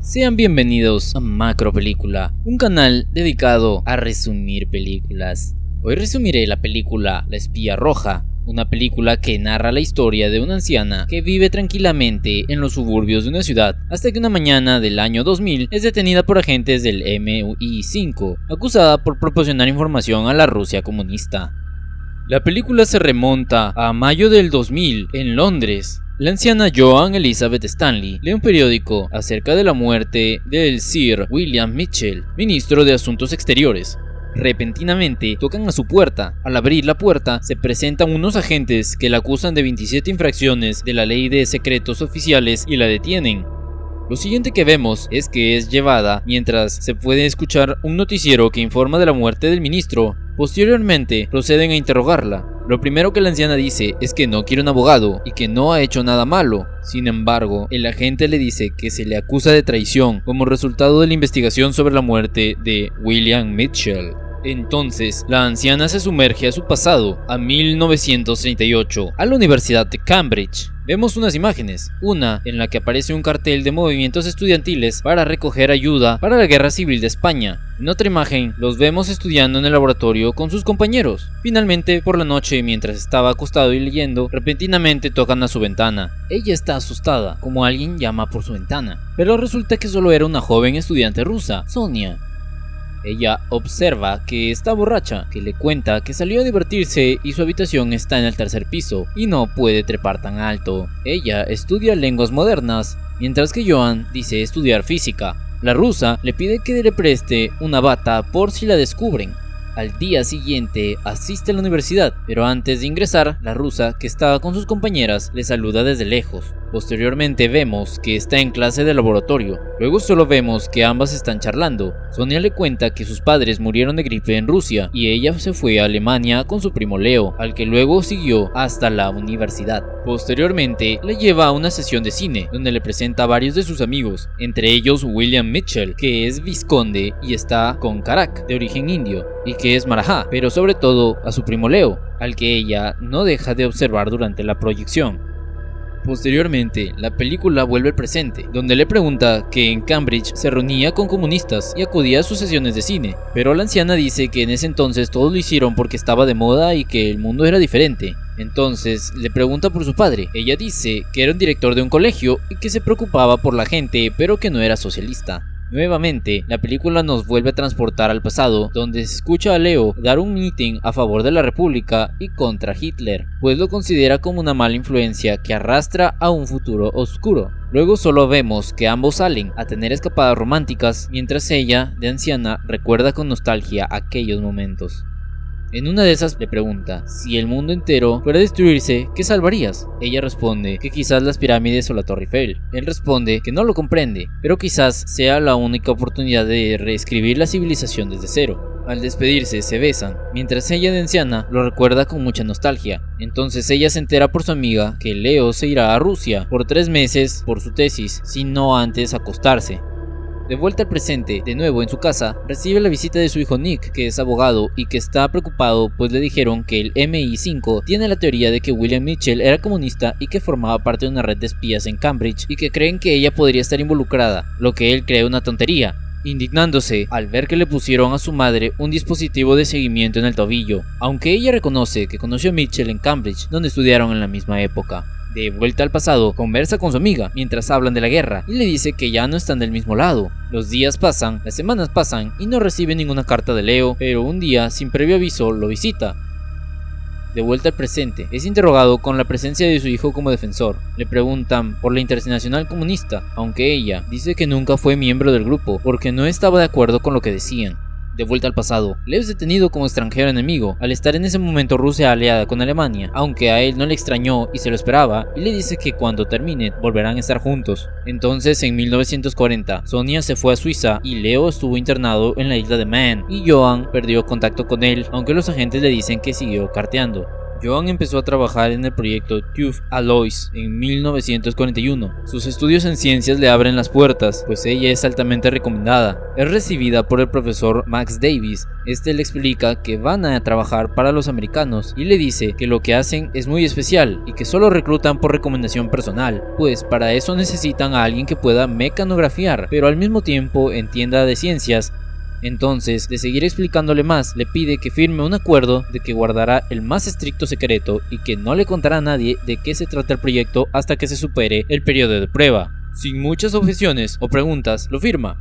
Sean bienvenidos a Macro Película, un canal dedicado a resumir películas. Hoy resumiré la película La Espía Roja, una película que narra la historia de una anciana que vive tranquilamente en los suburbios de una ciudad hasta que una mañana del año 2000 es detenida por agentes del MI5, acusada por proporcionar información a la Rusia comunista. La película se remonta a mayo del 2000 en Londres. La anciana Joan Elizabeth Stanley lee un periódico acerca de la muerte del Sir William Mitchell, ministro de Asuntos Exteriores. Repentinamente tocan a su puerta. Al abrir la puerta se presentan unos agentes que la acusan de 27 infracciones de la ley de secretos oficiales y la detienen. Lo siguiente que vemos es que es llevada mientras se puede escuchar un noticiero que informa de la muerte del ministro. Posteriormente proceden a interrogarla. Lo primero que la anciana dice es que no quiere un abogado y que no ha hecho nada malo. Sin embargo, el agente le dice que se le acusa de traición como resultado de la investigación sobre la muerte de William Mitchell. Entonces, la anciana se sumerge a su pasado, a 1938, a la Universidad de Cambridge. Vemos unas imágenes, una en la que aparece un cartel de movimientos estudiantiles para recoger ayuda para la Guerra Civil de España. En otra imagen, los vemos estudiando en el laboratorio con sus compañeros. Finalmente, por la noche, mientras estaba acostado y leyendo, repentinamente tocan a su ventana. Ella está asustada, como alguien llama por su ventana, pero resulta que solo era una joven estudiante rusa, Sonia. Ella observa que está borracha, que le cuenta que salió a divertirse y su habitación está en el tercer piso y no puede trepar tan alto. Ella estudia lenguas modernas, mientras que Joan dice estudiar física. La rusa le pide que le preste una bata por si la descubren. Al día siguiente asiste a la universidad, pero antes de ingresar, la rusa, que estaba con sus compañeras, le saluda desde lejos. Posteriormente vemos que está en clase de laboratorio. Luego solo vemos que ambas están charlando. Sonia le cuenta que sus padres murieron de gripe en Rusia y ella se fue a Alemania con su primo Leo, al que luego siguió hasta la universidad. Posteriormente le lleva a una sesión de cine, donde le presenta a varios de sus amigos, entre ellos William Mitchell, que es vizconde y está con Karak, de origen indio, y que es marajá, pero sobre todo a su primo Leo, al que ella no deja de observar durante la proyección. Posteriormente, la película vuelve al presente, donde le pregunta que en Cambridge se reunía con comunistas y acudía a sus sesiones de cine, pero la anciana dice que en ese entonces todos lo hicieron porque estaba de moda y que el mundo era diferente. Entonces le pregunta por su padre. Ella dice que era un director de un colegio y que se preocupaba por la gente, pero que no era socialista. Nuevamente, la película nos vuelve a transportar al pasado, donde se escucha a Leo dar un meeting a favor de la República y contra Hitler, pues lo considera como una mala influencia que arrastra a un futuro oscuro. Luego solo vemos que ambos salen a tener escapadas románticas, mientras ella, de anciana, recuerda con nostalgia aquellos momentos. En una de esas le pregunta, si el mundo entero fuera a destruirse, ¿qué salvarías? Ella responde que quizás las pirámides o la Torre Eiffel. Él responde que no lo comprende, pero quizás sea la única oportunidad de reescribir la civilización desde cero. Al despedirse se besan, mientras ella de anciana lo recuerda con mucha nostalgia. Entonces ella se entera por su amiga que Leo se irá a Rusia por 3 meses por su tesis, sin no antes acostarse. De vuelta al presente, de nuevo en su casa, recibe la visita de su hijo Nick, que es abogado y que está preocupado pues le dijeron que el MI5 tiene la teoría de que William Mitchell era comunista y que formaba parte de una red de espías en Cambridge y que creen que ella podría estar involucrada, lo que él cree una tontería, indignándose al ver que le pusieron a su madre un dispositivo de seguimiento en el tobillo, aunque ella reconoce que conoció a Mitchell en Cambridge, donde estudiaron en la misma época. De vuelta al pasado, conversa con su amiga mientras hablan de la guerra y le dice que ya no están del mismo lado. Los días pasan, las semanas pasan y no recibe ninguna carta de Leo, pero un día, sin previo aviso, lo visita. De vuelta al presente, es interrogado con la presencia de su hijo como defensor. Le preguntan por la Internacional Comunista, aunque ella dice que nunca fue miembro del grupo porque no estaba de acuerdo con lo que decían. De vuelta al pasado, Leo es detenido como extranjero enemigo, al estar en ese momento Rusia aliada con Alemania, aunque a él no le extrañó y se lo esperaba, y le dice que cuando termine volverán a estar juntos. Entonces en 1940, Sonia se fue a Suiza y Leo estuvo internado en la isla de Man, y Joan perdió contacto con él, aunque los agentes le dicen que siguió carteando. Joan empezó a trabajar en el proyecto TÜV Alloys en 1941. Sus estudios en ciencias le abren las puertas, pues ella es altamente recomendada. Es recibida por el profesor Max Davis. Este le explica que van a trabajar para los americanos y le dice que lo que hacen es muy especial y que solo reclutan por recomendación personal, pues para eso necesitan a alguien que pueda mecanografiar, pero al mismo tiempo entienda de ciencias. Entonces, de seguir explicándole más, le pide que firme un acuerdo de que guardará el más estricto secreto y que no le contará a nadie de qué se trata el proyecto hasta que se supere el periodo de prueba. Sin muchas objeciones o preguntas, lo firma.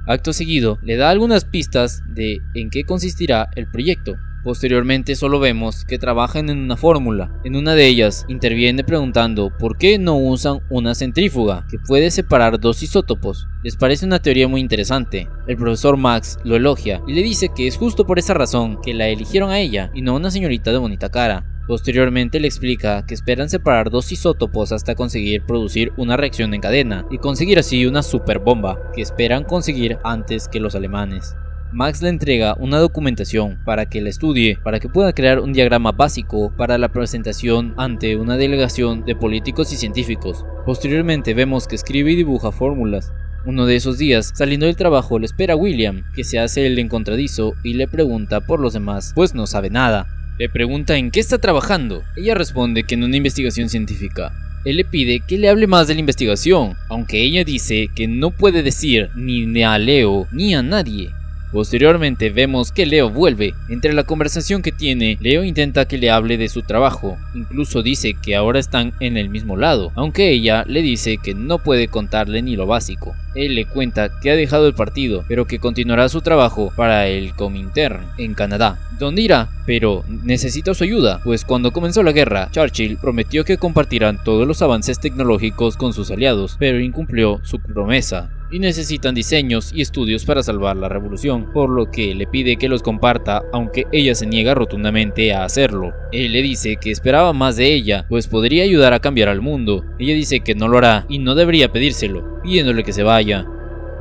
Acto seguido, le da algunas pistas de en qué consistirá el proyecto. Posteriormente solo vemos que trabajan en una fórmula. En una de ellas interviene preguntando por qué no usan una centrífuga que puede separar dos isótopos. Les parece una teoría muy interesante. El profesor Max lo elogia y le dice que es justo por esa razón que la eligieron a ella y no a una señorita de bonita cara. Posteriormente le explica que esperan separar dos isótopos hasta conseguir producir una reacción en cadena y conseguir así una superbomba que esperan conseguir antes que los alemanes. Max le entrega una documentación para que la estudie, para que pueda crear un diagrama básico para la presentación ante una delegación de políticos y científicos. Posteriormente vemos que escribe y dibuja fórmulas. Uno de esos días, saliendo del trabajo, le espera a William, que se hace el encontradizo y le pregunta por los demás, pues no sabe nada. Le pregunta en qué está trabajando. Ella responde que en una investigación científica. Él le pide que le hable más de la investigación, aunque ella dice que no puede decir ni a Leo ni a nadie. Posteriormente vemos que Leo vuelve. Entre la conversación que tiene, Leo intenta que le hable de su trabajo, incluso dice que ahora están en el mismo lado, aunque ella le dice que no puede contarle ni lo básico. Él le cuenta que ha dejado el partido, pero que continuará su trabajo para el Comintern en Canadá, donde irá, pero necesita su ayuda, pues cuando comenzó la guerra, Churchill prometió que compartirán todos los avances tecnológicos con sus aliados, pero incumplió su promesa. Y necesitan diseños y estudios para salvar la revolución, por lo que le pide que los comparta, aunque ella se niega rotundamente a hacerlo. Él le dice que esperaba más de ella, pues podría ayudar a cambiar al mundo. Ella dice que no lo hará y no debería pedírselo, pidiéndole que se vaya.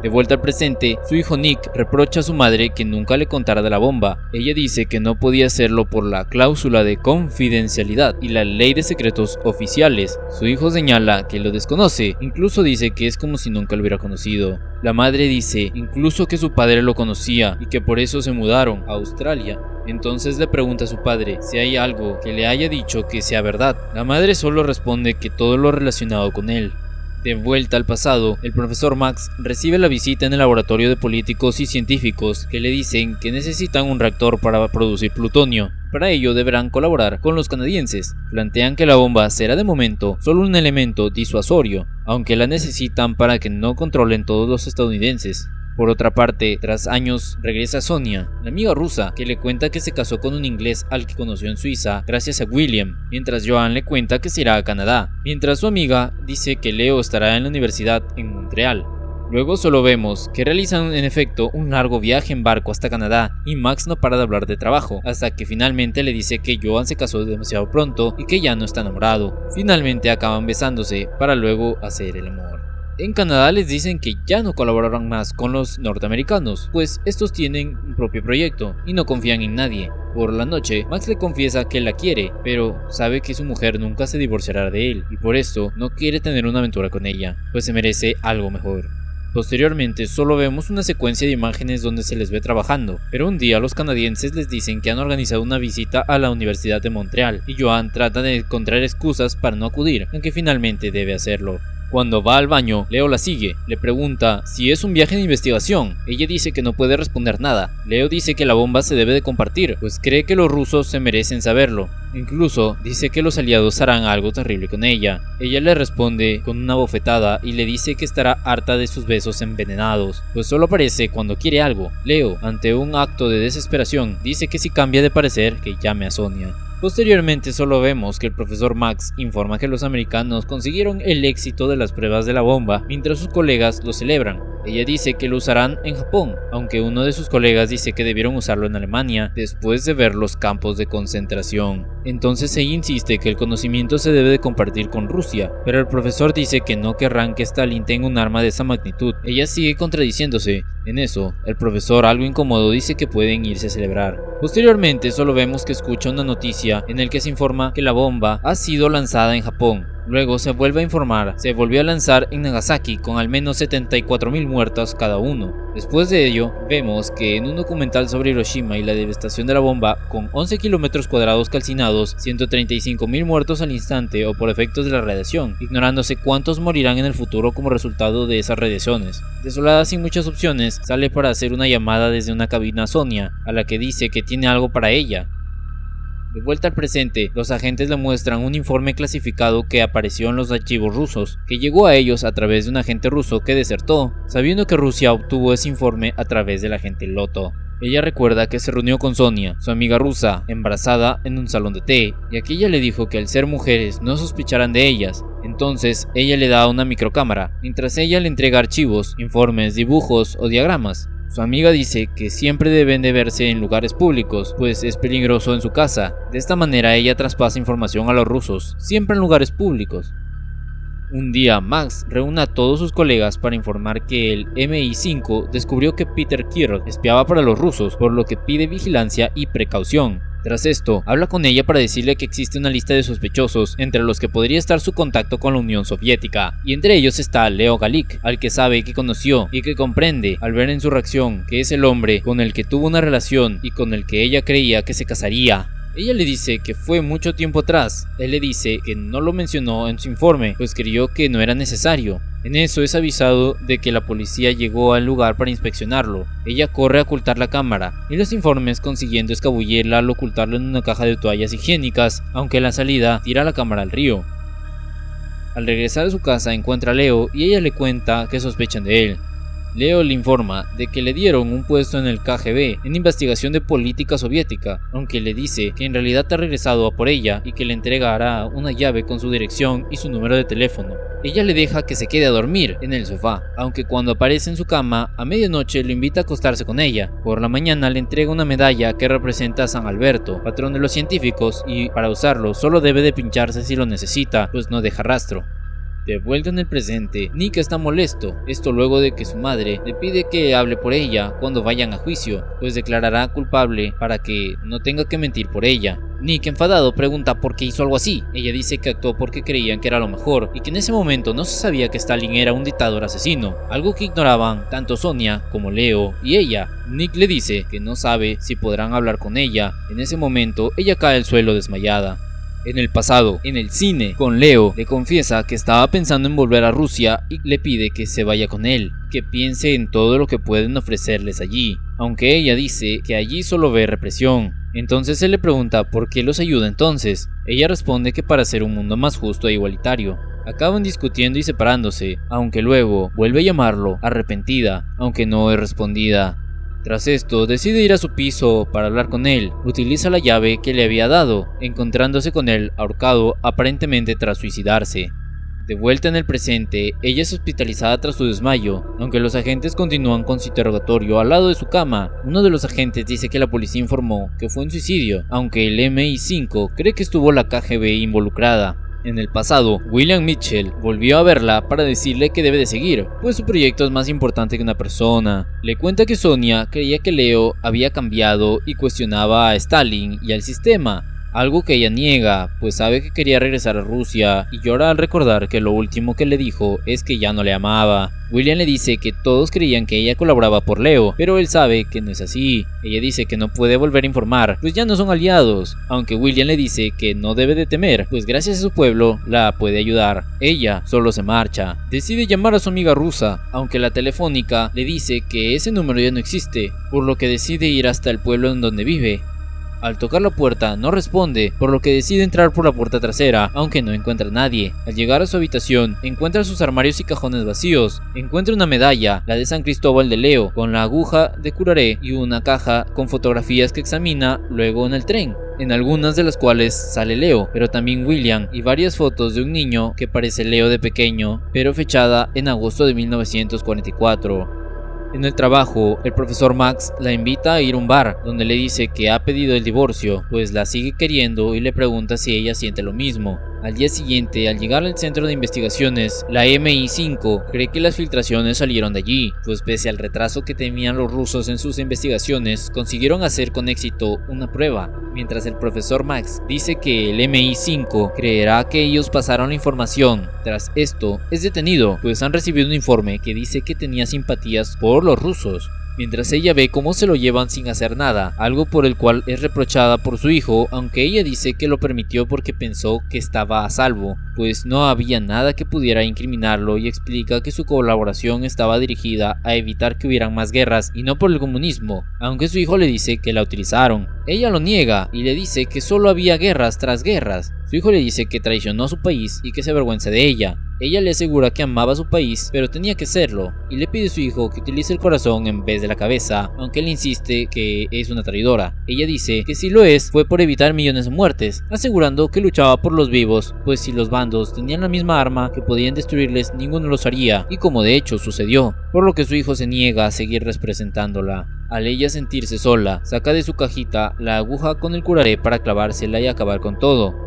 De vuelta al presente, su hijo Nick reprocha a su madre que nunca le contara de la bomba. Ella dice que no podía hacerlo por la cláusula de confidencialidad y la ley de secretos oficiales. Su hijo señala que lo desconoce, incluso dice que es como si nunca lo hubiera conocido. La madre dice incluso que su padre lo conocía y que por eso se mudaron a Australia. Entonces le pregunta a su padre si hay algo que le haya dicho que sea verdad. La madre solo responde que todo lo relacionado con él. De vuelta al pasado, el profesor Max recibe la visita en el laboratorio de políticos y científicos que le dicen que necesitan un reactor para producir plutonio. Para ello deberán colaborar con los canadienses. Plantean que la bomba será de momento solo un elemento disuasorio, aunque la necesitan para que no controlen todos los estadounidenses. Por otra parte, tras años, regresa Sonia, la amiga rusa, que le cuenta que se casó con un inglés al que conoció en Suiza gracias a William, mientras Joan le cuenta que se irá a Canadá, mientras su amiga dice que Leo estará en la universidad en Montreal. Luego solo vemos que realizan en efecto un largo viaje en barco hasta Canadá y Max no para de hablar de trabajo, hasta que finalmente le dice que Joan se casó demasiado pronto y que ya no está enamorado. Finalmente acaban besándose para luego hacer el amor. En Canadá les dicen que ya no colaborarán más con los norteamericanos, pues estos tienen un propio proyecto y no confían en nadie. Por la noche, Max le confiesa que la quiere, pero sabe que su mujer nunca se divorciará de él y por esto no quiere tener una aventura con ella, pues se merece algo mejor. Posteriormente solo vemos una secuencia de imágenes donde se les ve trabajando, pero un día los canadienses les dicen que han organizado una visita a la Universidad de Montreal y Joan trata de encontrar excusas para no acudir, aunque finalmente debe hacerlo. Cuando va al baño, Leo la sigue. Le pregunta si es un viaje de investigación. Ella dice que no puede responder nada. Leo dice que la bomba se debe de compartir, pues cree que los rusos se merecen saberlo. Incluso dice que los aliados harán algo terrible con ella. Ella le responde con una bofetada y le dice que estará harta de sus besos envenenados, pues solo aparece cuando quiere algo. Leo, ante un acto de desesperación, dice que si cambia de parecer, que llame a Sonia. Posteriormente solo vemos que el profesor Max informa que los americanos consiguieron el éxito de las pruebas de la bomba, mientras sus colegas lo celebran. Ella dice que lo usarán en Japón, aunque uno de sus colegas dice que debieron usarlo en Alemania después de ver los campos de concentración. Entonces ella insiste que el conocimiento se debe de compartir con Rusia, pero el profesor dice que no querrán que Stalin tenga un arma de esa magnitud. Ella sigue contradiciéndose. En eso, el profesor, algo incómodo, dice que pueden irse a celebrar. Posteriormente, solo vemos que escucha una noticia en el que se informa que la bomba ha sido lanzada en Japón. Luego se vuelve a informar, se volvió a lanzar en Nagasaki con al menos 74.000 muertos cada uno. Después de ello, vemos que en un documental sobre Hiroshima y la devastación de la bomba, con 11 kilómetros cuadrados calcinados, 135.000 muertos al instante o por efectos de la radiación, ignorándose cuántos morirán en el futuro como resultado de esas radiaciones. Desolada sin muchas opciones, sale para hacer una llamada desde una cabina a Sonia, a la que dice que tiene algo para ella. De vuelta al presente, los agentes le muestran un informe clasificado que apareció en los archivos rusos, que llegó a ellos a través de un agente ruso que desertó, sabiendo que Rusia obtuvo ese informe a través del agente Loto. Ella recuerda que se reunió con Sonia, su amiga rusa, embarazada, en un salón de té, y aquella le dijo que al ser mujeres no sospecharan de ellas. Entonces ella le da una microcámara, mientras ella le entrega archivos, informes, dibujos o diagramas. Su amiga dice que siempre deben de verse en lugares públicos, pues es peligroso en su casa. De esta manera ella traspasa información a los rusos, siempre en lugares públicos. Un día, Max reúne a todos sus colegas para informar que el MI5 descubrió que Peter Kirill espiaba para los rusos, por lo que pide vigilancia y precaución. Tras esto, habla con ella para decirle que existe una lista de sospechosos, entre los que podría estar su contacto con la Unión Soviética, y entre ellos está Leo Galik, al que sabe que conoció y que comprende, al ver en su reacción, que es el hombre con el que tuvo una relación y con el que ella creía que se casaría. Ella le dice que fue mucho tiempo atrás. Él le dice que no lo mencionó en su informe, pues creyó que no era necesario. En eso es avisado de que la policía llegó al lugar para inspeccionarlo. Ella corre a ocultar la cámara, y los informes consiguiendo escabullirla al ocultarlo en una caja de toallas higiénicas, aunque en la salida tira la cámara al río. Al regresar a su casa encuentra a Leo y ella le cuenta que sospechan de él. Leo le informa de que le dieron un puesto en el KGB en investigación de política soviética, aunque le dice que en realidad ha regresado a por ella y que le entregará una llave con su dirección y su número de teléfono. Ella le deja que se quede a dormir en el sofá, aunque cuando aparece en su cama a medianoche lo invita a acostarse con ella. Por la mañana le entrega una medalla que representa a San Alberto, patrón de los científicos, y para usarlo solo debe de pincharse si lo necesita, pues no deja rastro. De vuelta en el presente, Nick está molesto, esto luego de que su madre le pide que hable por ella cuando vayan a juicio, pues declarará culpable para que no tenga que mentir por ella. Nick, enfadado, pregunta por qué hizo algo así. Ella dice que actuó porque creían que era lo mejor y que en ese momento no se sabía que Stalin era un dictador asesino, algo que ignoraban tanto Sonia como Leo y ella. Nick le dice que no sabe si podrán hablar con ella. En ese momento, ella cae al suelo desmayada. En el pasado, en el cine, con Leo, le confiesa que estaba pensando en volver a Rusia y le pide que se vaya con él, que piense en todo lo que pueden ofrecerles allí, aunque ella dice que allí solo ve represión. Entonces él le pregunta por qué los ayuda entonces. Ella responde que para hacer un mundo más justo e igualitario. Acaban discutiendo y separándose, aunque luego vuelve a llamarlo, arrepentida, aunque no es respondida. Tras esto, decide ir a su piso para hablar con él. Utiliza la llave que le había dado, encontrándose con él ahorcado aparentemente tras suicidarse. De vuelta en el presente, ella es hospitalizada tras su desmayo, aunque los agentes continúan con su interrogatorio al lado de su cama. Uno de los agentes dice que la policía informó que fue un suicidio, aunque el MI5 cree que estuvo la KGB involucrada. En el pasado, William Mitchell volvió a verla para decirle que debe de seguir, pues su proyecto es más importante que una persona. Le cuenta que Sonia creía que Leo había cambiado y cuestionaba a Stalin y al sistema, algo que ella niega, pues sabe que quería regresar a Rusia y llora al recordar que lo último que le dijo es que ya no le amaba. William le dice que todos creían que ella colaboraba por Leo, pero él sabe que no es así. Ella dice que no puede volver a informar, pues ya no son aliados, aunque William le dice que no debe de temer, pues gracias a su pueblo la puede ayudar. Ella solo se marcha. Decide llamar a su amiga rusa, aunque la telefónica le dice que ese número ya no existe, por lo que decide ir hasta el pueblo en donde vive. Al tocar la puerta no responde, por lo que decide entrar por la puerta trasera, aunque no encuentra a nadie. Al llegar a su habitación, encuentra sus armarios y cajones vacíos. Encuentra una medalla, la de San Cristóbal de Leo, con la aguja de curaré y una caja con fotografías que examina luego en el tren, en algunas de las cuales sale Leo, pero también William, y varias fotos de un niño que parece Leo de pequeño, pero fechada en agosto de 1944. En el trabajo, el profesor Max la invita a ir a un bar, donde le dice que ha pedido el divorcio, pues la sigue queriendo y le pregunta si ella siente lo mismo. Al día siguiente, al llegar al centro de investigaciones, la MI5 cree que las filtraciones salieron de allí, pues pese al retraso que temían los rusos en sus investigaciones, consiguieron hacer con éxito una prueba, mientras el profesor Max dice que el MI5 creerá que ellos pasaron la información. Tras esto, es detenido, pues han recibido un informe que dice que tenía simpatías por los rusos. Mientras ella ve cómo se lo llevan sin hacer nada, algo por el cual es reprochada por su hijo, aunque ella dice que lo permitió porque pensó que estaba a salvo, pues no había nada que pudiera incriminarlo, y explica que su colaboración estaba dirigida a evitar que hubieran más guerras y no por el comunismo, aunque su hijo le dice que la utilizaron. Ella lo niega y le dice que solo había guerras tras guerras. Su hijo le dice que traicionó a su país y que se avergüenza de ella. Ella le asegura que amaba a su país, pero tenía que serlo, y le pide a su hijo que utilice el corazón en vez de la cabeza, aunque él insiste que es una traidora. Ella dice que si lo es, fue por evitar millones de muertes, asegurando que luchaba por los vivos, pues si los bandos tenían la misma arma que podían destruirles, ninguno los haría, y como de hecho sucedió, por lo que su hijo se niega a seguir representándola. Al ella sentirse sola, saca de su cajita la aguja con el curaré para clavársela y acabar con todo.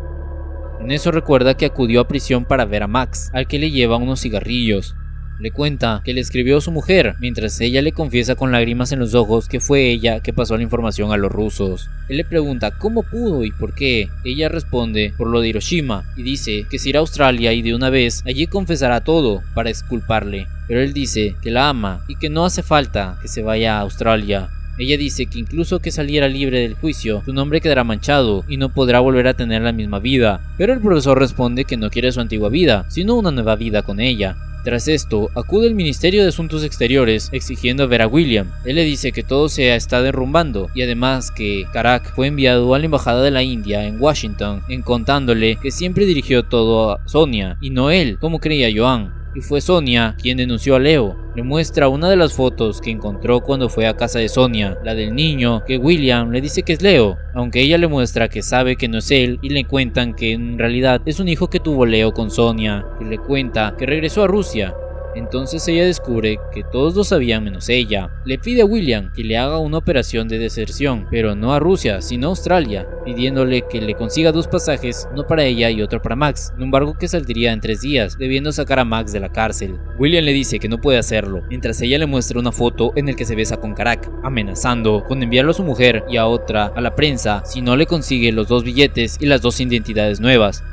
En eso recuerda que acudió a prisión para ver a Max, al que le lleva unos cigarrillos. Le cuenta que le escribió a su mujer, mientras ella le confiesa con lágrimas en los ojos que fue ella que pasó la información a los rusos. Él le pregunta cómo pudo y por qué. Ella responde por lo de Hiroshima y dice que se irá a Australia y de una vez allí confesará todo para exculparle. Pero él dice que la ama y que no hace falta que se vaya a Australia. Ella dice que incluso que saliera libre del juicio, su nombre quedará manchado y no podrá volver a tener la misma vida. Pero el profesor responde que no quiere su antigua vida, sino una nueva vida con ella. Tras esto, acude el Ministerio de Asuntos Exteriores exigiendo ver a William. Él le dice que todo se está derrumbando y además que Karak fue enviado a la embajada de la India en Washington, contándole que siempre dirigió todo a Sonia y no él, como creía Joan. Y fue Sonia quien denunció a Leo. Le muestra una de las fotos que encontró cuando fue a casa de Sonia, la del niño, que William le dice que es Leo, aunque ella le muestra que sabe que no es él, y le cuentan que en realidad es un hijo que tuvo Leo con Sonia, y le cuenta que regresó a Rusia. Entonces ella descubre que todos lo sabían menos ella. Le pide a William que le haga una operación de deserción, pero no a Rusia, sino a Australia, pidiéndole que le consiga 2 pasajes, uno para ella y otro para Max, en un barco que saldría en 3 días, debiendo sacar a Max de la cárcel. William le dice que no puede hacerlo, mientras ella le muestra una foto en el que se besa con Karak, amenazando con enviarlo a su mujer y a otra a la prensa si no le consigue los 2 billetes y las 2 identidades nuevas.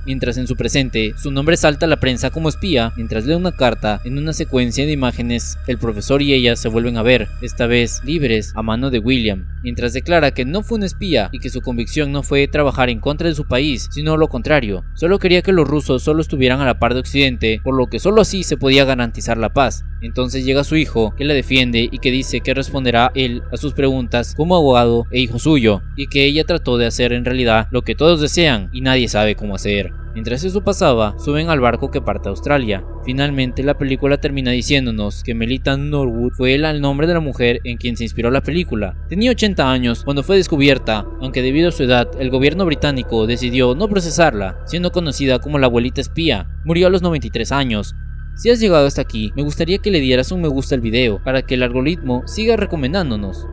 Mientras en su presente, su nombre salta a la prensa como espía, mientras lee una carta, en una secuencia de imágenes, el profesor y ella se vuelven a ver, esta vez libres, a mano de William, mientras declara que no fue un espía y que su convicción no fue trabajar en contra de su país, sino lo contrario, solo quería que los rusos solo estuvieran a la par de Occidente, por lo que solo así se podía garantizar la paz. Entonces llega su hijo, que la defiende y que dice que responderá él a sus preguntas como abogado e hijo suyo, y que ella trató de hacer en realidad lo que todos desean y nadie sabe cómo hacer. Mientras eso pasaba, suben al barco que parte a Australia. Finalmente, la película termina diciéndonos que Melita Norwood fue el nombre de la mujer en quien se inspiró la película. Tenía 80 años cuando fue descubierta, aunque debido a su edad, el gobierno británico decidió no procesarla, siendo conocida como la abuelita espía. Murió a los 93 años. Si has llegado hasta aquí, me gustaría que le dieras un me gusta al video, para que el algoritmo siga recomendándonos.